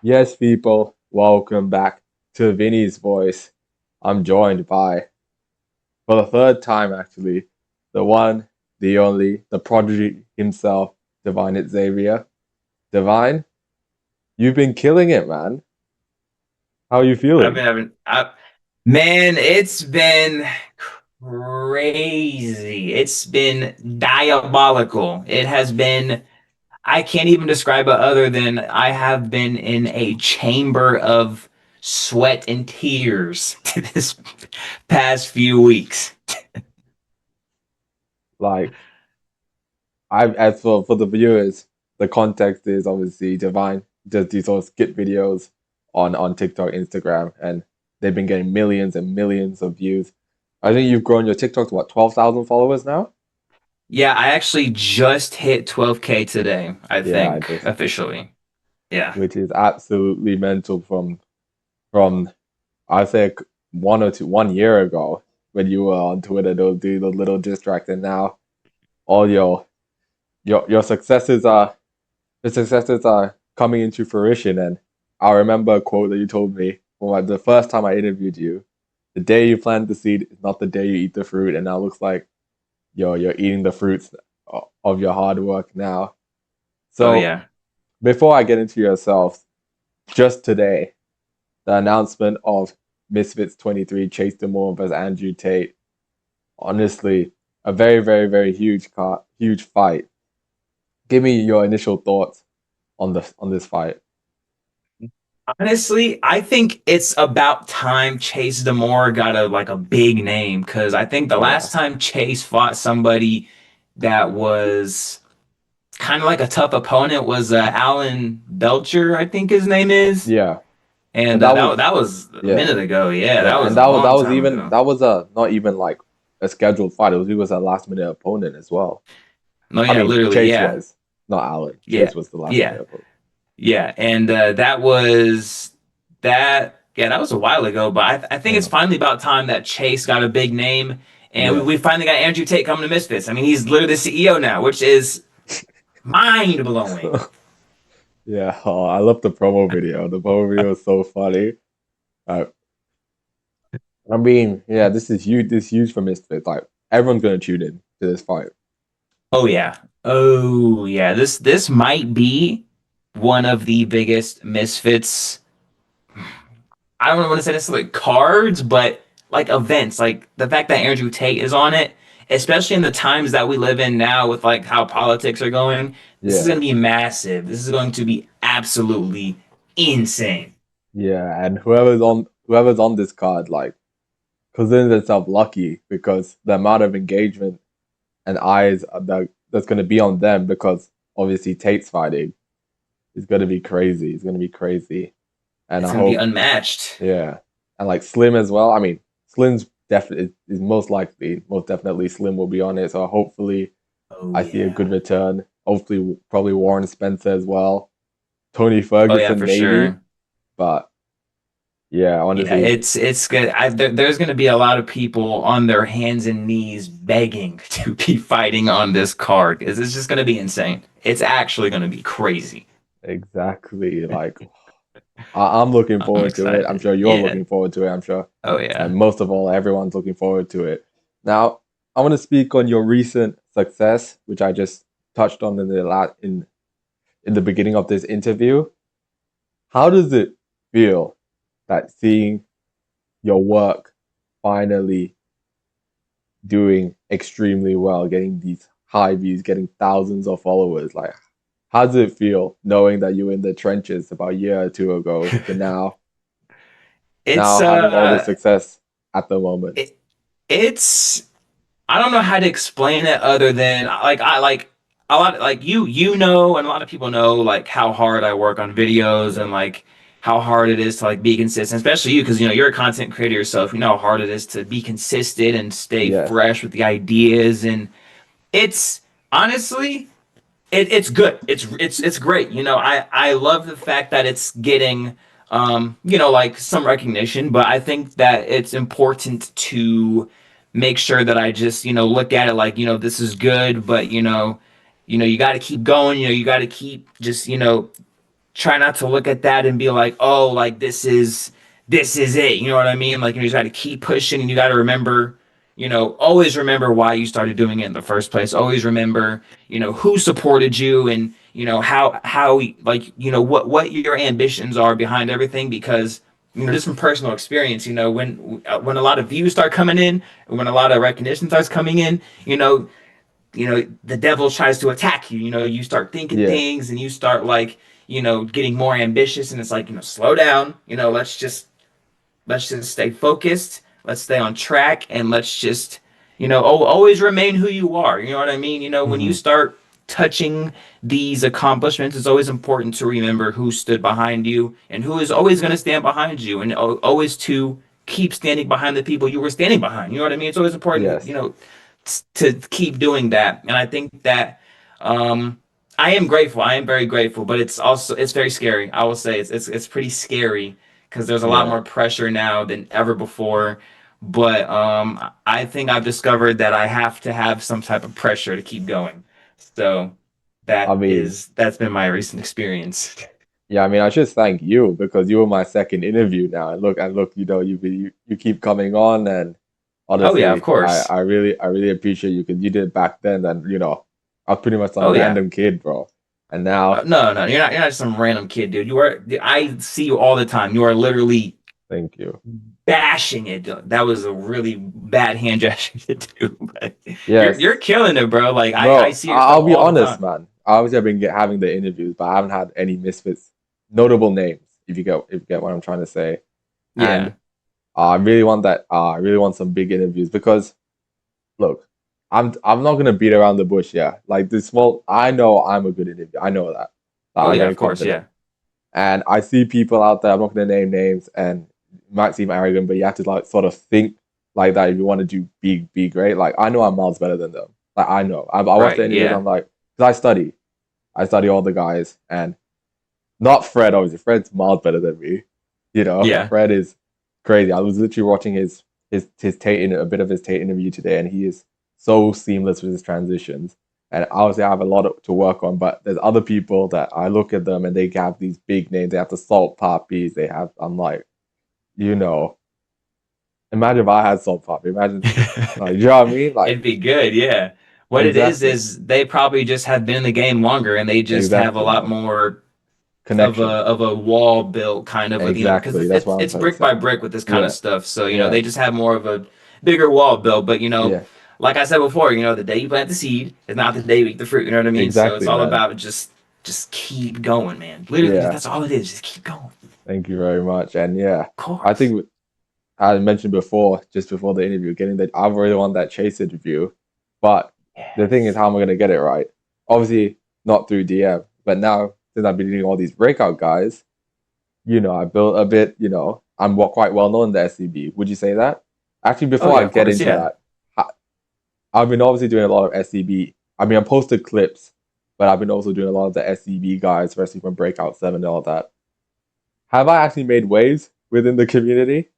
Yes, people, welcome back to Vinny's Voice. I'm joined by, for the third time actually, the one, the only, the prodigy himself, DivineXavier. Divine, you've been killing it, man. How are you I've feeling? been having, man, it's been crazy. It's been diabolical. It has been, I can't even describe it other than I have been in a chamber of sweat and tears this past few weeks. Like, as for the viewers, the context is obviously Divine does these sort of skit videos on TikTok, Instagram, and they've been getting millions and millions of views. I think you've grown your TikTok to what, 12,000 followers now? Yeah, I actually just hit 12K today, I Yeah, I think, just officially. Yeah. which is absolutely mental from I think 1 year ago when you were on Twitter they'll do the little distract and now all your successes are the successes are coming into fruition. And I remember a quote that you told me from like the first time I interviewed you. The day you plant the seed is not the day you eat the fruit, and now it looks like you're eating the fruits of your hard work now. Oh, So yeah. before I get into yourself, just today the announcement of Misfits 23 Chase DeMoor versus Andrew Tate. Honestly, a very, very, very huge fight. Give me your initial thoughts on this fight. Honestly, I think it's about time Chase DeMoor got a big name because I think the Yeah, last time Chase fought somebody that was kind of like a tough opponent was Alan Belcher, I think his name is, yeah, and and that that was was a yeah, minute ago. Yeah, yeah, that was and a that long was time even ago. that was a not even like a scheduled fight. It was a last minute opponent as well. No, I yeah, mean, literally, Chase yeah, was not Alan. yeah, Chase was the last minute yeah, opponent. yeah, and that was that. Yeah, that was a while ago, but I think it's Uh, finally about time that Chase got a big name, and we yes. finally got Andrew Tate coming to Misfits. I mean, he's literally the CEO now, which is mind blowing. Yeah, oh, I love the promo video. The promo video is so funny. Uh, I mean, yeah, this is huge. This is huge for Misfits. Like everyone's gonna tune in to this fight. Oh yeah, oh yeah. This might be one of the biggest Misfits. I don't want to say this like cards, but like events, like the fact that Andrew Tate is on it, especially in the times that we live in now with like how politics are going. This is Yeah, going to be massive. This is going to be absolutely insane. yeah, and whoever's on this card, like, considers themselves lucky because the amount of engagement and eyes that's gonna be on them because obviously Tate's fighting is gonna be crazy. It's gonna be crazy, and It's I going to be hope, unmatched. yeah, and like Slim as well. I mean, Slim's definitely is most likely, most definitely Slim will be on it. So hopefully Oh I see a good yeah. return. Hopefully, probably Warren Spencer as well. Tony Oh yeah, Ferguson for maybe, sure. but yeah, Yeah, honestly, it's good. There's going to be a lot of people on their hands and knees begging to be fighting on this card because it's just going to be insane. It's actually going to be crazy. exactly. Like I'm looking I'm forward to it. I'm excited. sure you're Yeah. looking forward to it. I'm sure, Oh and yeah. most of all, everyone's looking forward to it. Now, I want to speak on your recent success, which I just touched on in the beginning of this interview. How does it feel that seeing your work finally doing extremely well, getting these high views, getting thousands of followers? Like, how does it feel knowing that you were in the trenches about a year or two ago to It's now having all this success at the moment? it, it's I don't know how to explain it other than like I like a lot like you know and a lot of people know like how hard I work on videos Yeah. and like how hard it is to like be consistent, especially you because you know you're a content creator yourself. You know how hard it is to be consistent and stay Yes. fresh with the ideas and it's honestly it's good. It's great. You know, I love the fact that it's getting you know like some recognition, but I think that it's important to make sure that I just, you know, look at it like, you know, this is good, but you know, you got to keep going, you know, you got to keep just, you know, try not to look at that and be like, oh, like this is it. You know what I mean? Like you got to keep pushing, and you got to remember, always remember why you started doing it in the first place. Always remember, who supported you, and how like what your ambitions are behind everything. Because just from personal experience, when a lot of views start coming in, when a lot of recognition starts coming in, the devil tries to attack you. You start thinking Yeah. things, and you start like getting more ambitious, and it's like slow down. Let's just stay focused. Let's stay on track, and let's just always remain who you are. You know what I mean? When you Hmm. start touching these accomplishments, it's always important to remember who stood behind you and who is always going to stand behind you, and always to keep standing behind the people you were standing behind. You know what I mean? It's always important, Yes. to keep doing that. And I think that I am grateful. I am very grateful, but it's very scary. I will say it's pretty scary because there's a lot Yeah. more pressure now than ever before. But I think I've discovered that I have to have some type of pressure to keep going. So I mean, that's been my recent experience. yeah, I mean, I just thank you because you were my second interview now. And look, you keep coming on, and Oh yeah, of honestly, course. I really appreciate you because you did it back then, and I was pretty much some Oh yeah. random kid, bro. And now, No, no, you're not just some random kid, dude. I see you all the time. You are literally thank you. bashing it. That was a really bad hand gesture to do, but you're Yes, killing it, bro. Like I bro. see your stuff I'll be all the honest, time. man. Obviously, I've been having the interviews, but I haven't had any misfits, notable names. If you get what I'm trying to say, and Yeah. I really want that. I really want some big interviews because look, I'm not gonna beat around the bush. Yeah, like the small. I know I'm a good interviewer. I know that. Oh I'm yeah, very of course, confident. yeah. And I see people out there. I'm not gonna name names, and it might seem arrogant, but you have to like sort of think like that if you want to do be great. Like I know I'm miles better than them. Like I know. I watch the Right, interviews. yeah. I'm like, because I study all the guys, and not Fred. Obviously, Fred's miles better than me. Yeah. Fred is crazy. I was literally watching his Tate in a bit of his Tate interview today, and he is so seamless with his transitions. And obviously, I have a lot to work on. But there's other people that I look at them and they have these big names. They have the salt puppies. They have. I'm like, you know, imagine if I had salt puppy. Imagine, like, you know what I mean? Like, It'd be good, yeah. What it exactly, is they probably just have been in the game longer, and they just have a exactly, lot bro. more Connection. of a wall built kind of like because Exactly. That's what I'm it's trying to brick say. by brick with this kind of Yeah, stuff. So yeah, they just have more of a bigger wall built. But yeah. like I said before, the day you plant the seed is not the day you eat the fruit. You know what I mean? So it's Exactly, all man. about just keep going, man. Literally, Yeah. that's all it is. Just keep going. Thank you very much. And yeah, Of I course. think I mentioned before, just before the interview, getting that I really want that Chase interview. But the thing is, Yes. how am I going to get it right? Obviously, not through DM. But now, since I've been doing all these breakout guys, I built a bit, I'm quite well known in the SCB. Would you say that? Actually, Oh before yeah, I of get course. into Yeah. that, I've been obviously doing a lot of SCB. I mean, I posted clips, but I've been also doing a lot of the SCB guys, especially from Breakout 7 and all that. Have I actually made waves within the community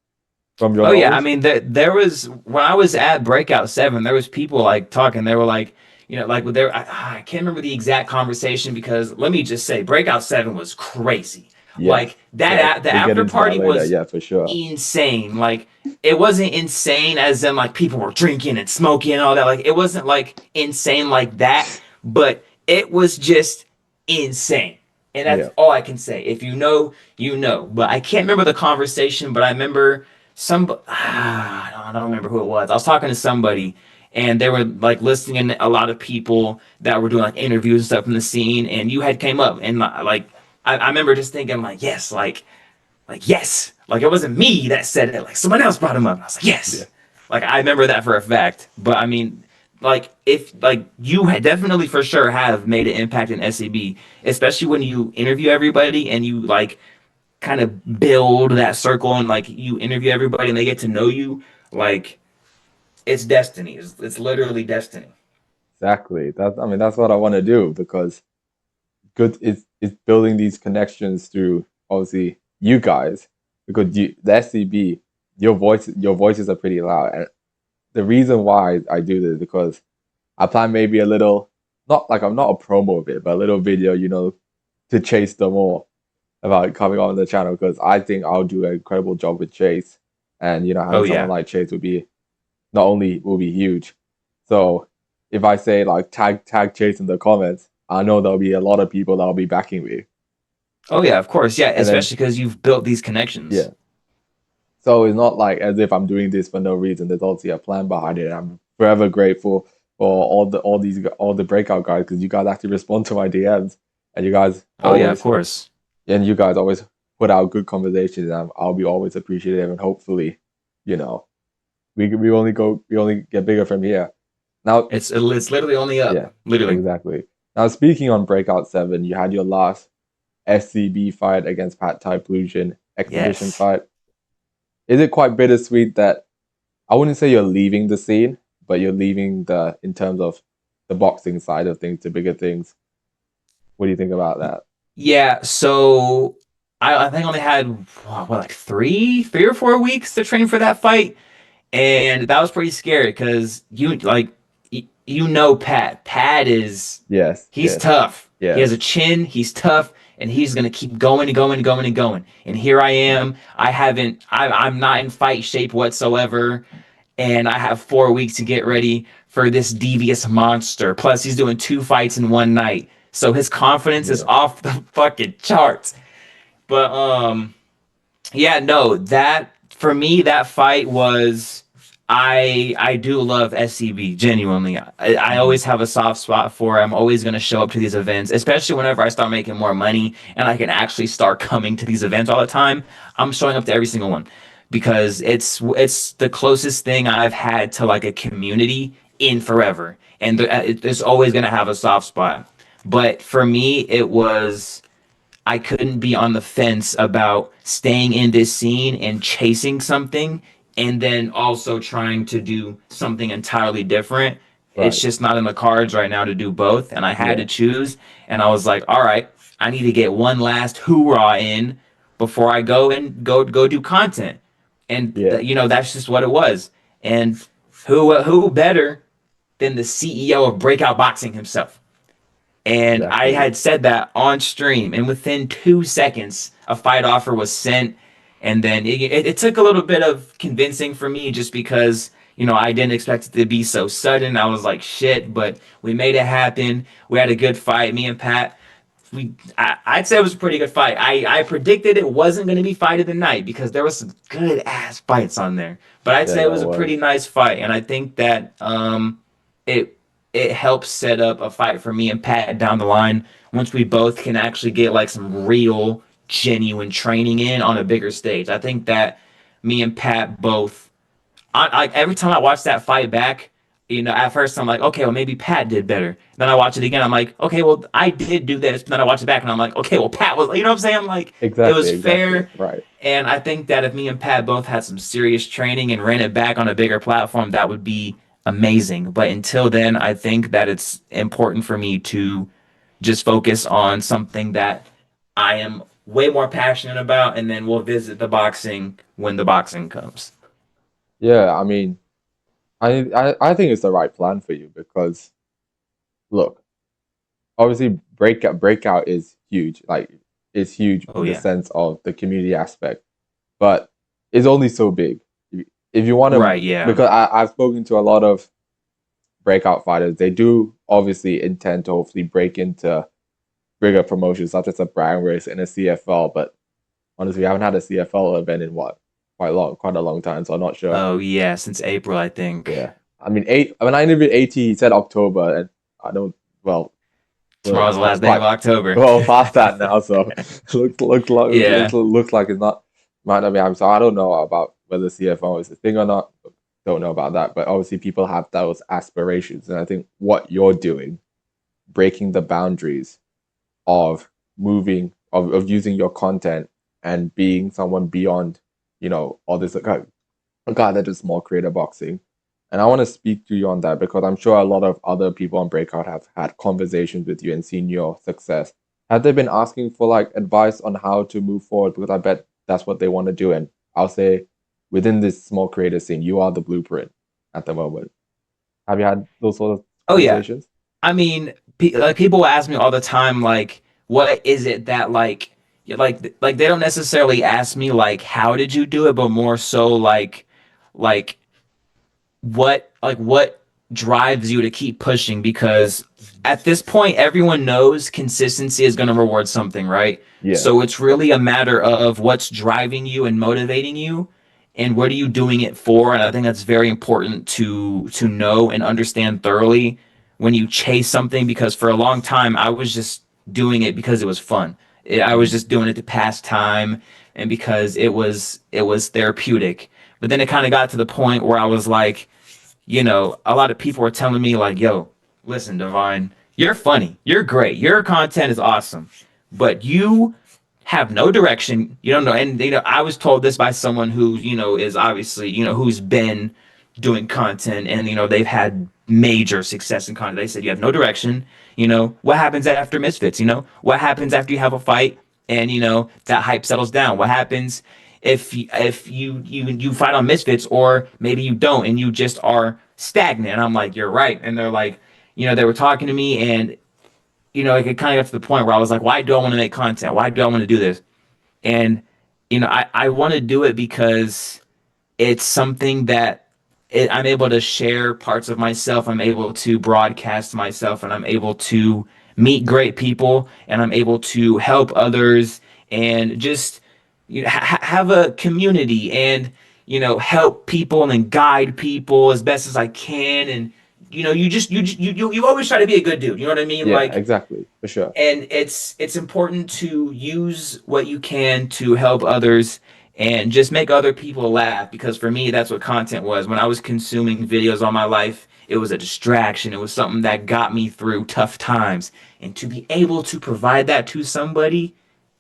from your Oh yeah, I knowledge? mean there was when I was at Breakout 7, there was people like talking. They were like, like there I can't remember the exact conversation because let me just say Breakout 7 was crazy. Yes. Like that Yeah. the We'll get after into that party later. was Yeah, for sure. insane. Like it wasn't insane as in like people were drinking and smoking and all that. Like it wasn't like insane like that, but it was just insane. And that's Yeah. all I can say. If you know, you know. But I can't remember the conversation, but I remember I don't remember who it was. I was talking to somebody and they were like listing in a lot of people that were doing like interviews and stuff in the scene and you had came up and like I remember just thinking like yes, like yes. Like it wasn't me that said it, like someone else brought him up. I was like, Yeah. yes. Like I remember that for a fact. But I mean, like if like you definitely for sure have made an impact in SEB, especially when you interview everybody and you like kind of build that circle and like you interview everybody and they get to know you, like it's destiny. It's literally destiny. Exactly. I mean, that's what I want to do because good is building these connections through obviously you guys because the SCB, your voices are pretty loud. And the reason why I do this is because I plan maybe a little, not like I'm not a promo of it, but a little video, to chase them all. about coming on the channel because I think I'll do an incredible job with Chase, and Oh having someone yeah. like Chase would be not only will be huge. So if I say like tag Chase in the comments, I know there'll be a lot of people that'll be backing me, Oh yeah, of course. Yeah, and then especially because you've built these connections. yeah. So it's not like as if I'm doing this for no reason. There's obviously a plan behind it. I'm forever grateful for all the breakout guys because you guys actually respond to my DMs and Oh yeah, of course. you guys always put out good conversations and I'll be always appreciative and hopefully, you know, we only get bigger from here. Now, It's literally only yeah, up. Literally. exactly. Now speaking on Breakout 7, you had your last SCB fight against Pat Typlusion exhibition Yes. fight. Is it quite bittersweet that I wouldn't say you're leaving the scene, but you're leaving the in terms of the boxing side of things to bigger things? What do you think about that? Yeah, so I think I only had like three or 4 weeks to train for that fight. And that was pretty scary because you know Pat. Pat is Yes, he's yes, tough. He has yes, a chin, he's tough, and he's gonna keep going and going and going and going. And here I am. I'm not in fight shape whatsoever. And I have 4 weeks to get ready for this devious monster. Plus, he's doing 2 fights in one night. So his confidence is yeah, off the fucking charts. But yeah, no, that for me, that fight was. I do love SCB genuinely. I hmm always have a soft spot for it. I'm always going to show up to these events, especially whenever I start making more money and I can actually start coming to these events all the time. I'm showing up to every single one because it's the closest thing I've had to like a community in forever, and it's always going to have a soft spot. But for me, it was I couldn't be on the fence about staying in this scene and chasing something and then also trying to do something entirely different. It's right, just not in the cards right now to do both. And I had to yeah, choose. And I was like, all right, I need to get one last hoorah in before I go do content. And yeah, that's just what it was. And who better than the CEO of Breakout Boxing himself? And I exactly, had said that on stream, and within 2 seconds, a fight offer was sent. And then it took a little bit of convincing for me just because, I didn't expect it to be so sudden. I was like, shit, but we made it happen. We had a good fight. Me and Pat, I'd say it was a pretty good fight. I predicted it wasn't going to be fight of the night because there was some good ass fights on there. But I'd yeah, say it that was a pretty was, nice fight. And I think that it it helps set up a fight for me and Pat down the line once we both can actually get like some real genuine training in on a bigger stage. I think that me and Pat both every time I watch that fight back, at first I'm like, okay, well maybe Pat did better. Then I watch it again, I'm like, okay, well I did do this. Then I watch it back and I'm like, okay, well Pat was, you know what I'm saying? I'm like, it was exactly, fair. right. And I think that if me and Pat both had some serious training and ran it back on a bigger platform, that would be amazing. But until then, I think that it's important for me to just focus on something that I am way more passionate about, and then we'll visit the boxing when the boxing comes. Yeah, I mean, I think it's the right plan for you because look, obviously breakout is huge, like it's huge Oh in the yeah. sense of the community aspect, but it's only so big. If you want to, Right, yeah. because I've spoken to a lot of breakout fighters, they do obviously intend to hopefully break into bigger promotions such as a brand race and a CFL. But honestly, we haven't had a CFL event in what quite a long time, so I'm not sure. Oh yeah, since April, I think. Yeah, I mean, when I interviewed AT, he said October, and I don't. Well, Tomorrow's the we're last day of quite October. well past that now, so Yeah. looks like it's not might not be happening. So I don't know about whether CFO is a thing or not. Don't know about that, but obviously people have those aspirations, and I think what you're doing, breaking the boundaries of of using your content and being someone beyond, all this like a guy that does small creator boxing. And I want to speak to you on that because I'm sure a lot of other people on Breakout have had conversations with you and seen your success. Have they been asking for like advice on how to move forward? Because I bet that's what they want to do. And I'll say within this small creator scene, you are the blueprint at the moment. Have you had those sort of Oh yeah. conversations? I mean, like people ask me all the time, like, what is it that like like they don't necessarily ask me like how did you do it, but more so like what drives you to keep pushing, because at this point everyone knows consistency is going to reward something, right? Yeah. So it's really a matter of what's driving you and motivating you, and what are you doing it for. And I think that's very important to know and understand thoroughly when you chase something, because for a long time I was just doing it because it was fun. I was Mm. just doing it to pass time and because it was therapeutic. But then it kind of got to the point where I was like, a lot of people were telling me like, "Yo, listen, Divine, you're funny, you're great, your content is awesome, but you have no direction. You don't know." And I was told this by someone who is obviously who's been doing content, and they've had major success in content. They said you have no direction. What happens after Misfits? What happens after you have a fight and that hype settles down? What happens if you fight on Misfits, or maybe you don't and you just are stagnant? And I'm like, you're right. And they're like, they were talking to me, and it kind of got to the point where I was like, why do I want to make content? Why do I want to do this? And I want to do it because it's something that I'm able to share parts of myself. I'm able to broadcast myself, and I'm able to meet great people, and I'm able to help others, and just have a community, and help people and guide people as best as I can. And you always try to be a good dude. You know what I mean? Yeah, Like, exactly. For sure. and it's important to use what you can to help others and just make other people laugh, because for me that's what content was. When I was consuming videos all my life, it was a distraction. It was something that got me through tough times, and to be able to provide that to somebody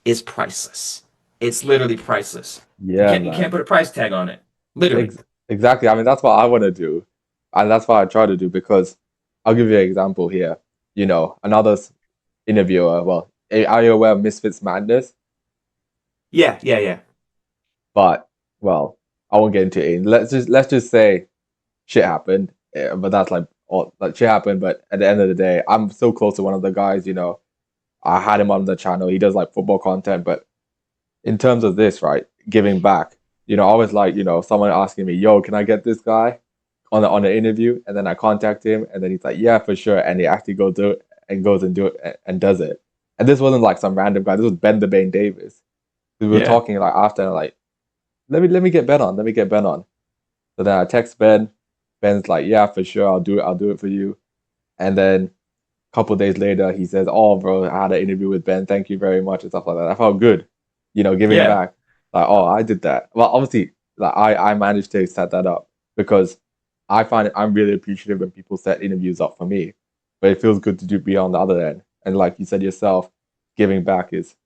is priceless. It's literally priceless. you Yeah, can't you can't man. put a price tag on it, literally. Exactly. I mean, that's what I want to do. And that's what I try to do because I'll give you an example here. Another interviewer, well, are you aware of Misfits Madness? Yeah, yeah, yeah, But, well, I won't get into it. Let's just say shit happened. But that's like, all like shit happened. But at the end of the day, I'm so close to one of the guys, I had him on the channel. He does like football content. But in terms of this, right, giving back, I was like, someone asking me, yo, can I get this guy on the interview? And then I contact him, and then he's like, yeah, for sure. And he actually goes and do it and does it. And this wasn't like some random guy. This was Ben the Bane Davis. We were yeah, talking like after, and like, let me get Ben on. Let me get Ben on. So then I text Ben. Ben's like, yeah, for sure, I'll do it. I'll do it for you. And then a couple of days later, he says, oh, bro, I had an interview with Ben. Thank you very much and stuff like that. I felt good, giving yeah. back. Like, oh, I did that. Well, obviously, like I managed to set that up because I find I'm really appreciative when people set interviews up for me. But it feels good to be on the other end. And like you said yourself, giving back is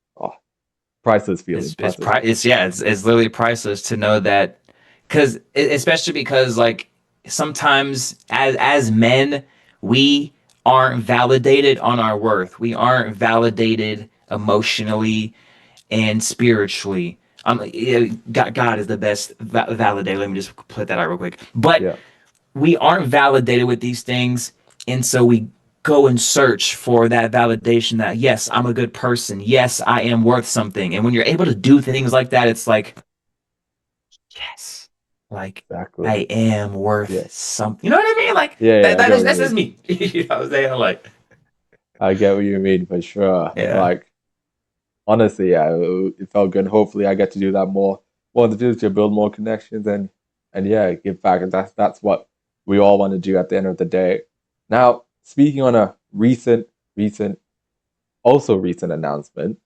priceless feeling. Priceless feeling. It's literally priceless to know that, because especially because like sometimes as men, we aren't validated on our worth. We aren't validated emotionally and spiritually. Yeah, God is the best validator. Let me just put that out real quick. But Yeah. we aren't validated with these things, and so we go and search for that validation that, yes, I'm a good person, yes, I am worth something. And when you're able to do things like that, it's like, yes, like I Exactly. am worth Yeah. something. You know what I mean? Like Yeah, that yeah, I that get is what you that's just mean. me. You know what I'm saying? Like, I get what you mean for sure. yeah. Like honestly, yeah, it felt good. Hopefully, I get to do that more in the future, build more connections, and yeah, give back. And that's what we all want to do at the end of the day. Now, speaking on a recent, also recent announcement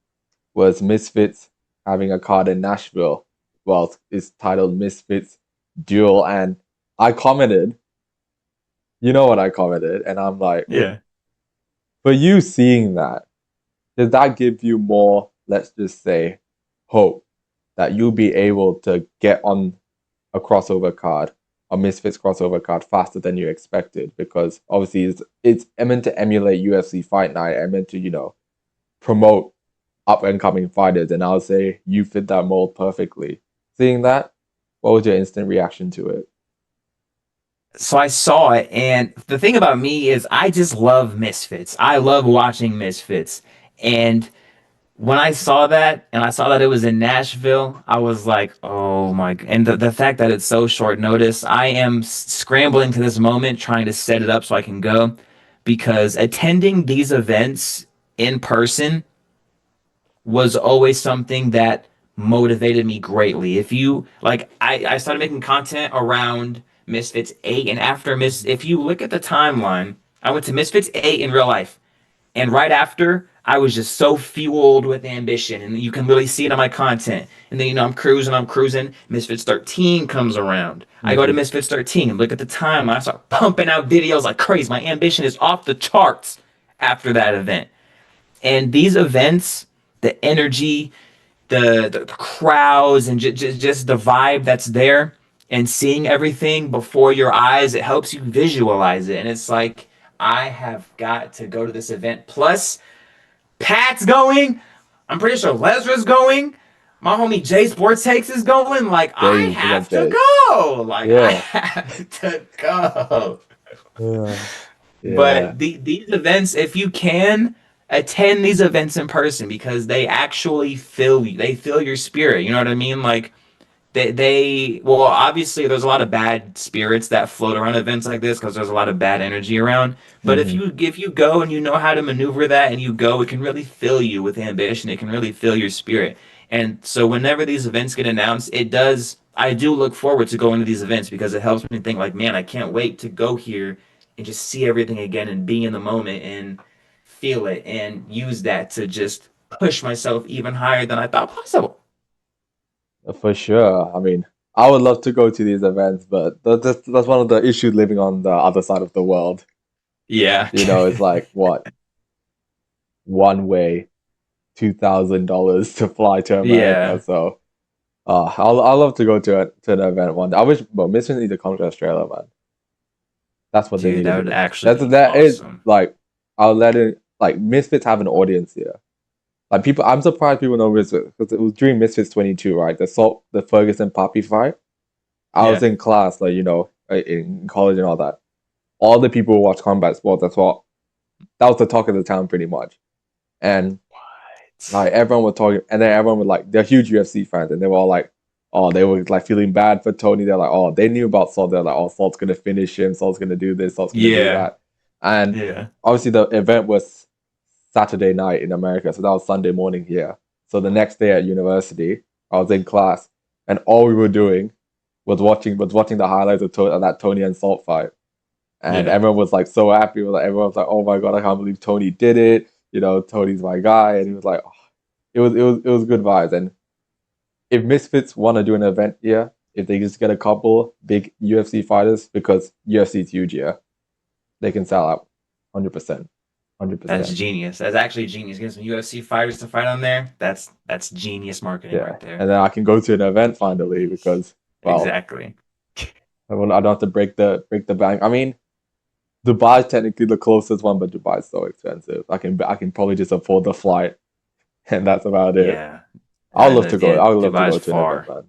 was Misfits having a card in Nashville. Well, it's titled Misfits Duel, and I commented. You know what I commented, and I'm like, Yeah. for you seeing that, does that give you more, let's just say, hope that you'll be able to get on a crossover card, a Misfits crossover card faster than you expected? Because obviously it's meant to emulate UFC Fight Night and meant to, promote up and coming fighters. And I'll say you fit that mold perfectly. Seeing that, what was your instant reaction to it? So I saw it, and the thing about me is I just love Misfits. I love watching Misfits. And when I saw that and I saw that it was in Nashville, I was like, oh my, and the fact that it's so short notice, I am scrambling to this moment trying to set it up so I can go because attending these events in person was always something that motivated me greatly. If you like, I started making content around Misfits 8, and after if you look at the timeline, I went to Misfits 8 in real life. And right after, I was just so fueled with ambition, and you can really see it on my content. And then I'm cruising. Misfits 13 comes around. I go to Hmm. Misfits 13 and look at the time. I start pumping out videos like crazy. My ambition is off the charts after that event. And these events, the energy, the crowds, and just the vibe that's there, and seeing everything before your eyes, it helps you visualize it. And it's like, I have got to go to this event. Plus, Pat's going. I'm pretty sure Lesra's going. My homie Jay Sports Takes is going. Like, I Jay, big up have to Jay. go. Like, I Yeah. have to go. Yeah. Yeah. But these events, if you can, attend these events in person because they actually fill you. They fill your spirit. You know what I mean? Like, well, obviously there's a lot of bad spirits that float around events like this because there's a lot of bad energy around. But Hmm. if you go and you know how to maneuver that and you go, it can really fill you with ambition. It can really fill your spirit. And so whenever these events get announced, it does. I do look forward to going to these events because it helps me think like, man, I can't wait to go here and just see everything again and be in the moment and feel it and use that to just push myself even higher than I thought possible. For sure. I mean, I would love to go to these events, but that's one of the issues living on the other side of the world. Yeah. It's like what, one way, $2,000 to fly to America. Yeah. So, I'll love to go to an event one day. I wish, but Mission need to come to Australia, man. That's what they Dude, need to that would do. actually be That is awesome. like, I'll let it like Misfits have an audience here. Like people, I'm surprised people know Misfits because it was during Misfits 22, right? The Ferguson Puppy fight. I was Yeah. in class, like in college and all that. All the people who watch combat sports, that was the talk of the town pretty much. And What? like everyone was talking, and then everyone was like, they're huge UFC fans, and they were all like, oh, they were like feeling bad for Tony. They're like, oh, they knew about Salt. They're like, oh, Salt's gonna finish him. Salt's gonna do this. Salt's gonna do Yeah. that. And Yeah. obviously, the event was Saturday night in America, so that was Sunday morning here. So the next day at university, I was in class, and all we were doing was watching the highlights of that Tony and Salt fight, and Yeah. everyone was like so happy. Everyone was like, "Oh my god, I can't believe Tony did it!" Tony's my guy, and he was like, oh, it was good vibes. And if Misfits want to do an event here, if they just get a couple big UFC fighters, because UFC is huge here, they can sell out, 100%, hundred That's percent. genius. That's actually genius. Getting some UFC fighters to fight on there. That's genius marketing Yeah, right there. and then I can go to an event finally because, well, Exactly. I don't have to break the bank. I mean, Dubai is technically the closest one, but Dubai is so expensive. I can probably just afford the flight, and that's about it. Yeah. I'd love to go. Yeah, I would love to Dubai's go to an event, far. man.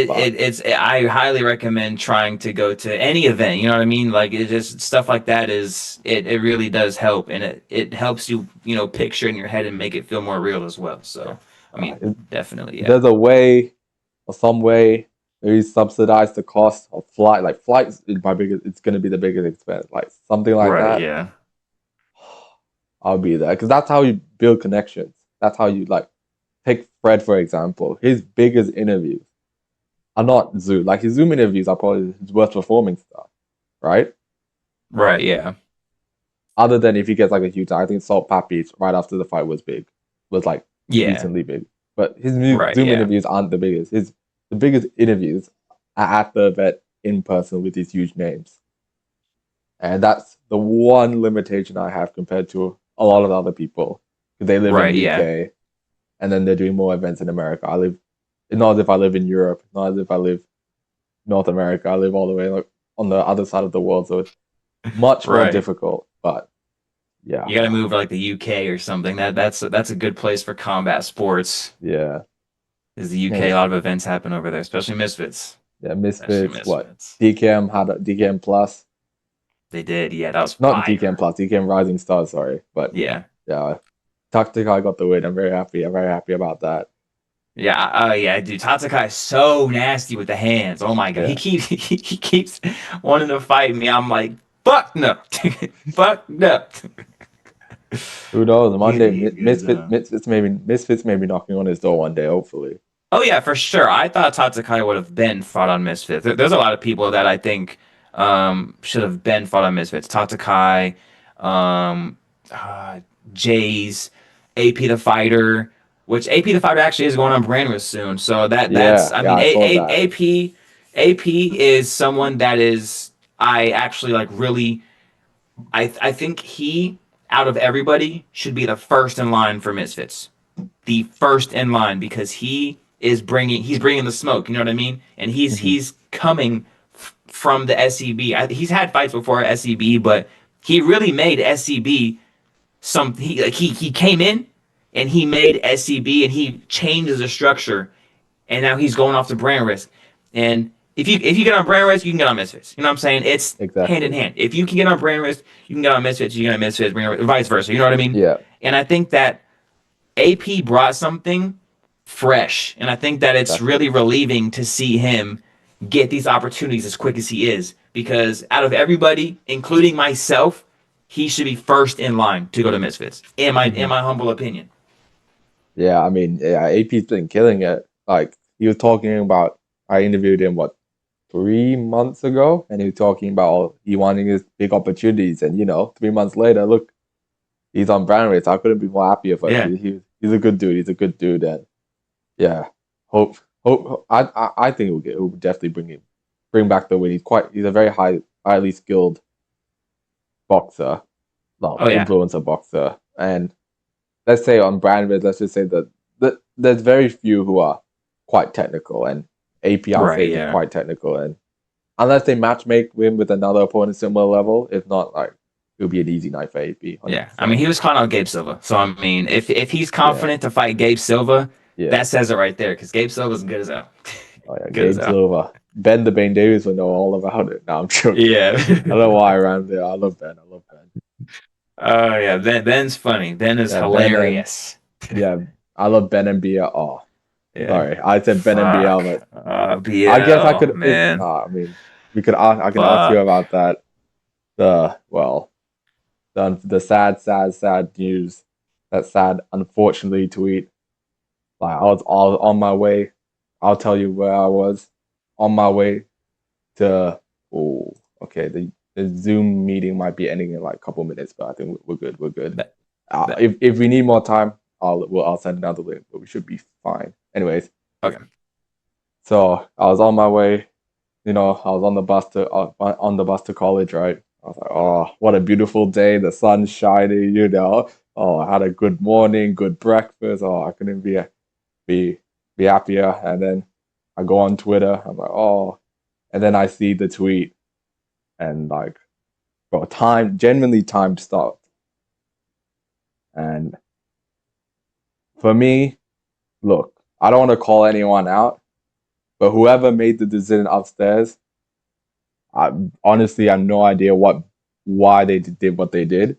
But I highly recommend trying to go to any event. You know what I mean? Like it just stuff like that it really does help, and it helps you picture in your head and make it feel more real as well. yeah, So I mean, definitely, yeah. there's a way or some way maybe subsidize the cost of flight. Like flights is my biggest. It's gonna be the biggest expense. Like something like Right, that. yeah. I'll be there because that's how you build connections. That's how you like take Fred for example. His biggest interviews are not Zoom. Like his Zoom interviews are probably his worst performing stuff, right? Right, yeah. Other than if he gets like a huge, I think Salt Pappy's right after the fight was like Yeah. decently big. But his Right, Zoom yeah. interviews aren't the biggest. The biggest interviews are at the event in person with these huge names, and that's the one limitation I have compared to a lot of the other people because they live in Right, yeah. UK and then they're doing more events in America. It's not as if I live in Europe, not as if I live North America. I live all the way like on the other side of the world, so it's much more Right. difficult. But yeah, You got to move to like the UK or something. That's a good place for combat sports. yeah. Is the UK? A And lot of events happen over there, especially Misfits. yeah, Especially Misfits, what? Misfits. DKM had a DKM Plus, They did. Yeah, that was not DKM fire. Plus, DKM Rising Stars, sorry. But Yeah. yeah, Tactical got the win. I'm very happy. I'm very happy about that. Yeah, oh yeah, dude. Tatsukai is so nasty with the hands. Oh my god, he Yeah. keeps he keeps wanting to fight me. I'm like, fuck no, fuck no. Who knows? Monday, He's good as hell. Misfits maybe knocking on his door one day. Hopefully. Oh yeah, for sure. I thought Tatsukai would have been fought on Misfits. There's a lot of people that I think should have been fought on Misfits. Tatsukai, um, uh, Jays, AP the Fighter, which AP the Fighter actually is going on brand new soon. So that's Yeah, I yeah, mean I saw that. AP is someone that is I actually like really I think he out of everybody should be the first in line for Misfits, the first in line because he's bringing the smoke. You know what I mean? And Hmm. he's coming from the SEB. He's had fights before at SEB, but he really made SEB some. He came in and he made SEB and he changed the structure. And now he's going off the brand risk. And if you get on brand risk, you can get on Misfits. You know what I'm saying? It's hand in Exactly. hand. If you can get on brand risk, you can get on Misfits. You can get on Misfits, brand risk, vice versa. You know what I mean? Yeah, And I think that AP brought something fresh. And I think that it's exactly. really relieving to see him get these opportunities as quick as he is. Because out of everybody, including myself, he should be first in line to go to Misfits. In Hmm. my humble opinion. Yeah, I mean, yeah, AP's been killing it. Like he was talking about, I interviewed him what 3 months ago, and he was talking about he wanting his big opportunities, and 3 months later, look, he's on brand rates. I couldn't be more happier for him. Yeah. He's a good dude. He's a good dude, and yeah, hope. I think he'll definitely bring back the win. He's a very highly skilled boxer, well, Oh yeah. influencer boxer, and let's say on Brandvid, let's just say that there's very few who are quite technical, and AP I'll say Right. is Yeah. quite technical, and unless they match make him with another opponent similar level, if not, like it'll be an easy night for AP, hundred Yeah, I mean, percent. he was calling out Gabe Silva. So I mean, if he's Yeah, confident to fight Gabe Silva, yeah, that says it right there. Because Gabe Silva's good as hell. oh yeah, Good as Gabe hell. Silva, Ben the Bane Davis will know all about it. No, I'm joking. Yeah. I don't know why I ran there. I love Ben. I love Ben. Oh yeah. Ben's funny. Ben is Yeah, Ben and hilarious. yeah, I love Ben and Biel. Oh, Yeah. sorry, I said Ben and Biel, Fuck. but I guess I BL could. If man. I mean, we could. I can ask you Fuck. about that. The sad news. That sad, unfortunately, tweet. Like I was all on my way. I'll tell you where I was on my way to. Oh, okay. The Zoom meeting might be ending in like a couple minutes, but I think we're good. We're good. That, that. If we need more time, I'll send another link, but we should be fine. Anyways, Okay. so I was on my way. I was on the bus to college, right? I was like, oh, what a beautiful day. The sun's shining, Oh, I had a good morning, good breakfast. Oh, I couldn't be be happier. And then I go on Twitter. I'm like, oh, and then I see the tweet and like, bro, genuinely time stopped. And for me, look, I don't want to call anyone out, but whoever made the decision upstairs, I honestly have no idea why they did what they did.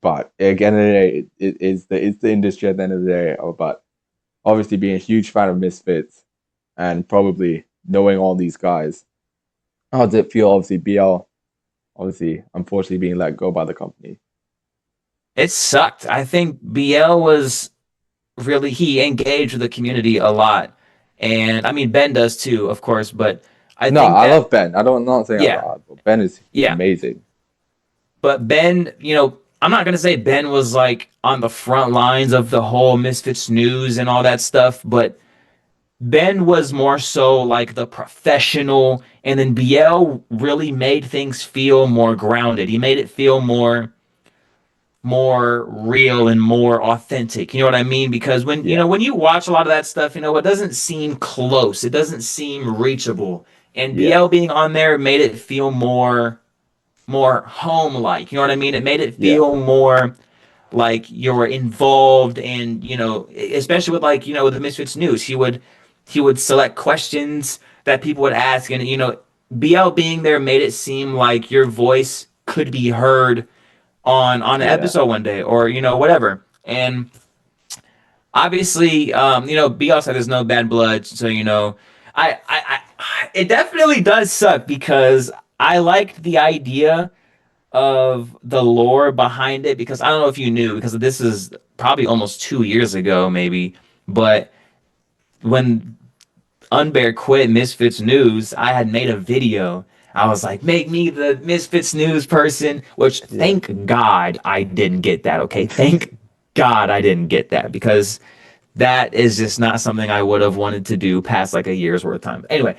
But again, of the day, it's the industry at the end of the day. But obviously, being a huge fan of Misfits and probably knowing all these guys, how did it feel? Obviously, BL, obviously, unfortunately, being let go by the company. It sucked. I think BL was really he engaged with the community a lot, and I mean Ben does too, of course. But I No, think I that love Ben. I don't not saying yeah, but Ben is yeah. amazing. But Ben, I'm not gonna say Ben was like on the front lines of the whole Misfits news and all that stuff, but Ben was more so like the professional, and then Biel really made things feel more grounded. He made it feel more real and more authentic. You know what I mean? Because when Yeah, when you watch a lot of that stuff, it doesn't seem close. It doesn't seem reachable. And yeah, Biel being on there made it feel more home like. You know what I mean? It made it yeah, feel more like you're involved and especially with like with the Misfits news. He would select questions that people would ask, and BL being there made it seem like your voice could be heard on an yeah, episode one day, or whatever. And obviously, Biel said there's no bad blood, so it definitely does suck because I liked the idea of the lore behind it because I don't know if you knew because this is probably almost 2 years ago, maybe, but when Unbear quit Misfits News, I had made a video. I was like, make me the Misfits News person, which Yeah. thank God I didn't get that. Okay. Thank God I didn't get that because that is just not something I would have wanted to do past like a year's worth of time. Anyway,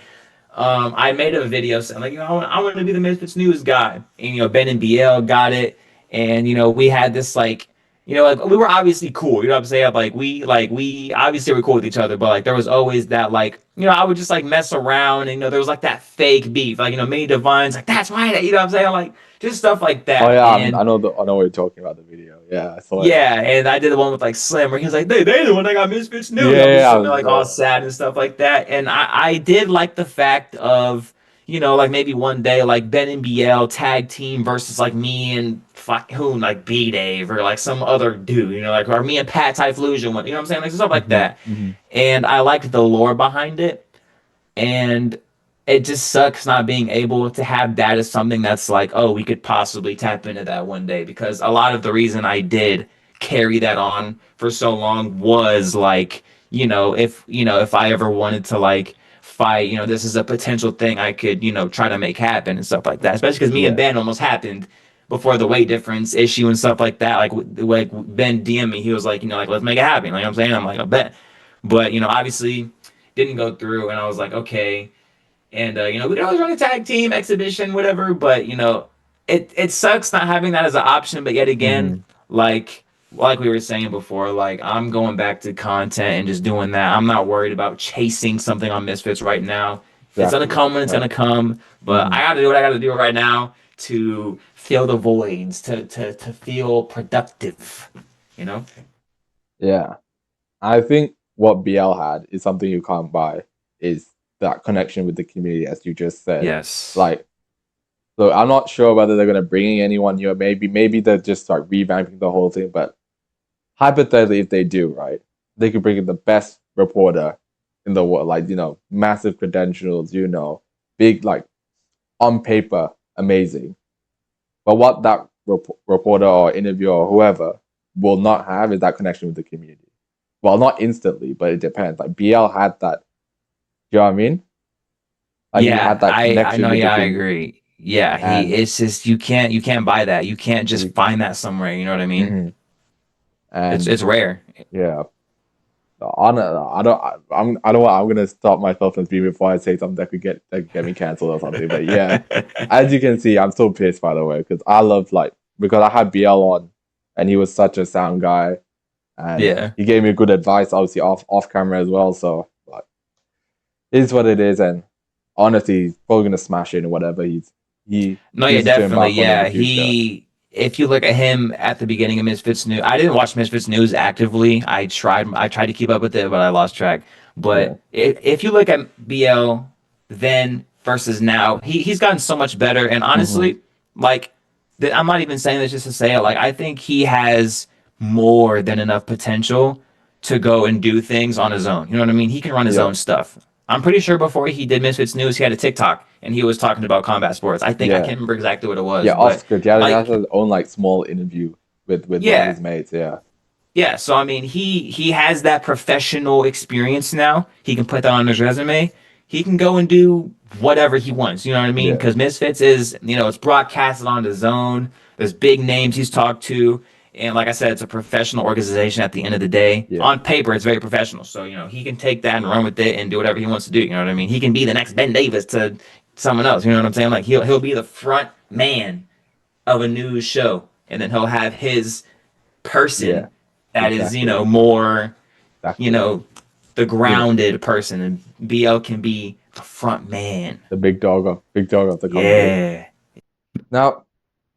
I made a video saying like, I want to be the Misfits news guy, and Ben and Biel got it, and we had this like, like we were obviously cool, you know what I'm saying? Like we obviously were cool with each other, but like there was always that like, I would just like mess around, and there was like that fake beef, like many Divines, like that's why, you know what I'm saying? Like just stuff like Oh that, yeah, and I know what you're talking about the video. Yeah, I saw it. yeah, and I did the one with like Slim where he was like, they the one that got Misfits news. I was Yeah, just I sitting there was, like all sad and stuff like that. And I did like the fact of, like maybe one day like Ben and BL tag team versus like me and fuck who like B Dave or like some other dude, like or me and Pat Typhlosion one, you know what I'm saying? Like stuff like hmm that. hmm And I liked the lore behind it. And it just sucks not being able to have that as something that's like, oh, we could possibly tap into that one day. Because a lot of the reason I did carry that on for so long was like, if I ever wanted to like fight, this is a potential thing I could, try to make happen and stuff like that. Especially because me and Yeah. Ben almost happened before the weight difference issue and stuff like that. Like Ben DM me, he was like, like let's make it happen. Like I'm saying, I'm like, I bet. But obviously didn't go through, and I was like, okay. And we could always run a tag team exhibition, whatever. But it sucks not having that as an option. But yet again, hmm like we were saying before, like I'm going back to content and just doing that. I'm not worried about chasing something on Misfits right now. If it's gonna Exactly. come when it's Right. gonna come. But hmm I gotta do what I gotta do right now to fill the voids, to feel productive. You know? Yeah. I think what BL had is something you can't buy is that connection with the community, as you just said. Yes. Like, so I'm not sure whether they're gonna bring in anyone new. Maybe they'll just start revamping the whole thing. But hypothetically, if they do, right, they could bring in the best reporter in the world, like massive credentials, big like on paper, amazing. But what that reporter or interviewer or whoever will not have is that connection with the community. Well, not instantly, but it depends. Like BL had that. Do you know what I mean? Like he Yeah, had that I connection know. with the Yeah, I community, agree. Yeah, and it's just you can't buy that. You can't just you, find that somewhere. You know what I mean? mhm. It's and it's rare. yeah, I don't want. I'm gonna stop myself from speaking before I say something that could get me canceled or something. But yeah, as you can see, I'm so pissed by the way because I love because I had BL on, and he was such a sound guy, and Yeah. he gave me good advice, obviously off camera as well. So like, it is what it is, and honestly, he's probably gonna smash it and whatever. He No, yeah, this is to him definitely. about for Yeah, another future. he. If you look at him at the beginning of Misfits News, I didn't watch Misfits News actively. I tried to keep up with it, but I lost track. Yeah. But if you look at BL then versus now, he's gotten so much better. And hmm honestly, like, I'm not even saying this just to say it. Like, I think he has more than enough potential to go and do things on his own. You know what I mean? He can run his Yeah. own stuff. I'm pretty sure before he did Misfits News, he had a TikTok and he was talking about combat sports. I Yeah. can't remember exactly what it Yeah. was, Off but script. Yeah. He has like, his own like small interview with one of yeah, his mates. Yeah. yeah. So I mean, he has that professional experience now. He can put that on his resume. He can go and do whatever he wants. You know what I mean? Yeah. Because Misfits is, it's broadcasted on the zone. There's big names he's talked to. And like I said, it's a professional organization at the end of the day. Yeah. On paper, it's very professional. So, he can take that and run with it and do whatever he wants to do. You know what I mean? He can be the next Ben Davis to someone else. You know what I'm saying? Like he'll be the front man of a news show. And then he'll have his Yeah. person that is, Exactly. more, you Exactly. know, the You know, grounded person. And BL can be the front man. the big dog of the company. Yeah. Now,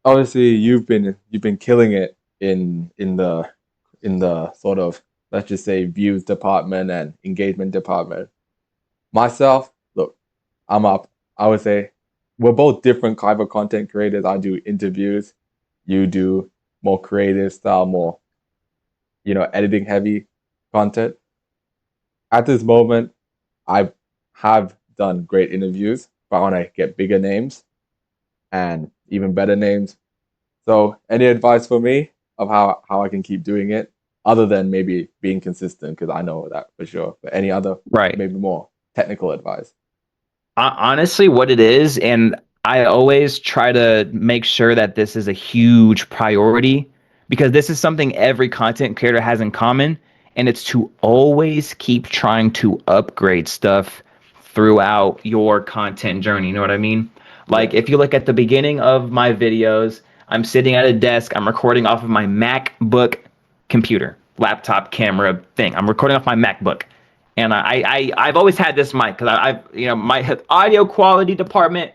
obviously, you've been killing it in the sort of, let's just say, views department and engagement department. Myself, look, I'm up. I would say we're both different kind of content creators. I do interviews. You do more creative style, more editing heavy content. At this moment, I have done great interviews, but I want to get bigger names and even better names. So, any advice for me of how I can keep doing it, other than maybe being consistent, because I know that for sure. But any other Right. maybe more technical advice? Honestly, what it is, and I always try to make sure that this is a huge priority because this is something every content creator has in common, and it's to always keep trying to upgrade stuff throughout your content journey. You know what I mean? Like Yes. if you look at the beginning of my videos, I'm sitting at a desk, I'm recording off of my MacBook computer, laptop camera thing. I'm recording off my MacBook. And I've always had this mic because I've my audio quality department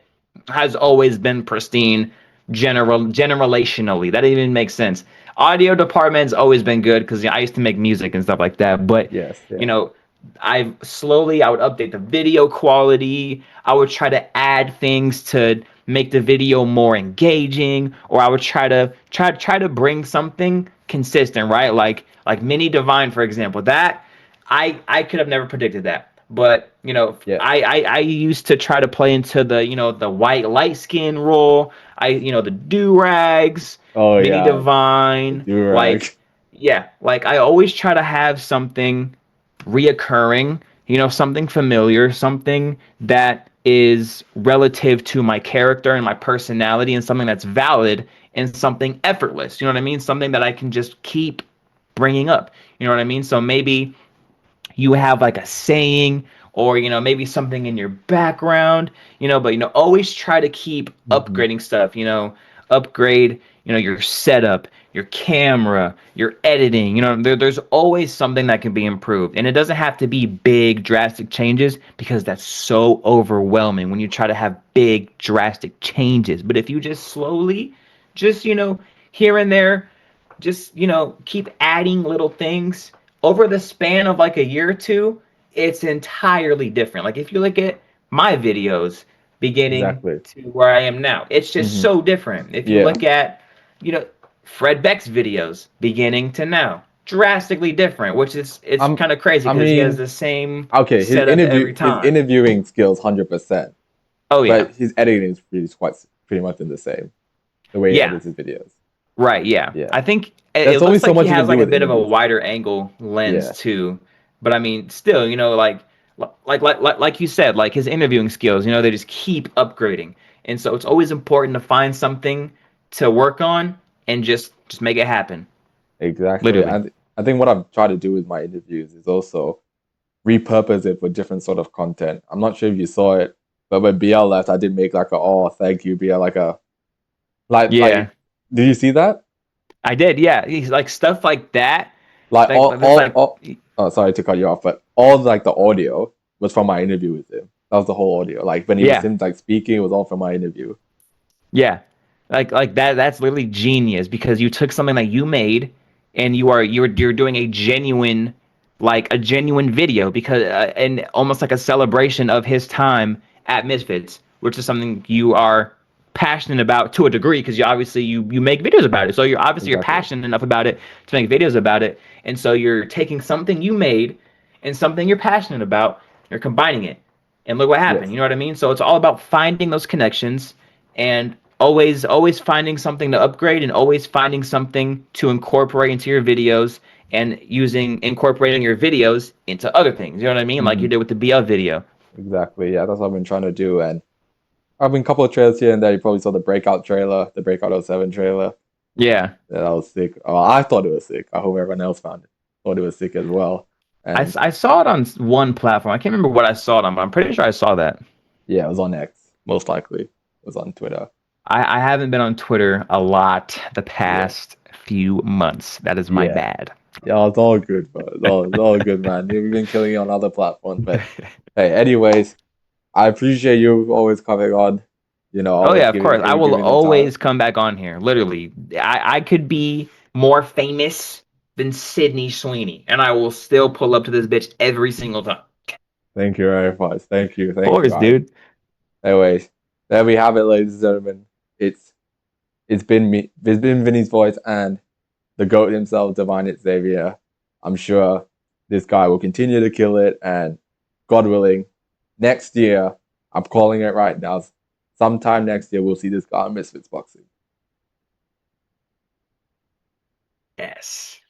has always been pristine, generationally. That even makes sense. Audio department's always been good because I used to make music and stuff like that. But Yes. you Yeah. know, I would update the video quality. I would try to add things to make the video more engaging, or I would try to bring something consistent, right? Like mini divine, for example. That I could have never predicted that. But Yes. I used to try to play into the white light skin role. The do rags, Oh mini yeah, the divine, durag. like yeah, like I always try to have something reoccurring, something familiar, something that is relative to my character and my personality, and something that's valid and something effortless. You know what I mean? Something that I can just keep bringing up. You know what I mean? So maybe you have like a saying or maybe something in your background, but always try to keep Hmm. upgrading stuff, upgrade your setup, your camera, your editing. There's always something that can be improved, and it doesn't have to be big drastic changes because that's so overwhelming when you try to have big drastic changes. But if you just slowly, just here and there, just keep adding little things over the span of like a year or two, it's entirely different. Like if you look at my videos beginning Exactly. to where I am now, it's just Hmm. so different. If you Yeah. look at you know Fred Beck's videos beginning to now, drastically different, which is it's I'm. kind of crazy I because he has mean, the same okay. setup every His time. interviewing skills 100%, Oh yeah. but his editing is quite pretty much in the same. The way he Yeah. edits his videos. Right, yeah. Yeah. I think it There's only looks so like he much you can has do like a with bit of a interviews. wider angle lens Yeah. too. But I mean, still, like you said, like his interviewing skills, they just keep upgrading. And so it's always important to find something to work on and just make it happen. Exactly. Literally. And I think what I've tried to do with my interviews is also repurpose it for different sort of content. I'm not sure if you saw it, but when Biel left, I did make like a oh thank you Biel like a Yeah. like did you see that? I did, yeah. He's like stuff like that. Like Like that's like oh sorry to cut you off, but all like the audio was from my interview with him. That was the whole audio. Like when he was yeah. him like speaking, it was all from my interview. Yeah. Like that's literally genius because you took something that you made and you're doing a genuine video because and almost like a celebration of his time at Misfits, which is something you are passionate about to a degree because you make videos about it. So you're Exactly. passionate enough about it to make videos about it. And so you're taking something you made and something you're passionate about, you're combining it. And look what happened. Yes. You know what I mean? So it's all about finding those connections and always finding something to upgrade and always finding something to incorporate into your videos and incorporating your videos into other things. You know what I mean? Like Hmm. you did with the BL video. Exactly. Yeah, that's what I've been trying to do. And I've been a couple of trailers here and there. You probably saw the Breakout trailer, the Breakout '07 trailer. Yeah. Yeah, that was sick. Oh, I thought it was sick. I hope everyone else found it. Thought it was sick as well. And I saw it on one platform. I can't remember what I saw it on, but I'm pretty sure I saw that. yeah, it was on X. Most likely, it was on Twitter. I haven't been on Twitter a lot the Yeah, past few months. That is my yeah, bad. yeah. It's all good, bro. It's all good, man. You've been killing it on other platforms, but hey, anyways, I appreciate you always coming on. Oh Always yeah, of course. I will giving the time. always come back on here. Literally, I could be more famous than Sydney Sweeney, and I will still pull up to this bitch every single time. Thank you very much. Of Thank you. course, dude. Anyways, there we have it, ladies and gentlemen. It's been me. It's been Vinny's voice and the GOAT himself, DivineXavier. I'm sure this guy will continue to kill it, and God willing, next year, I'm calling it right now, sometime next year, we'll see this guy in Misfits Boxing. Yes.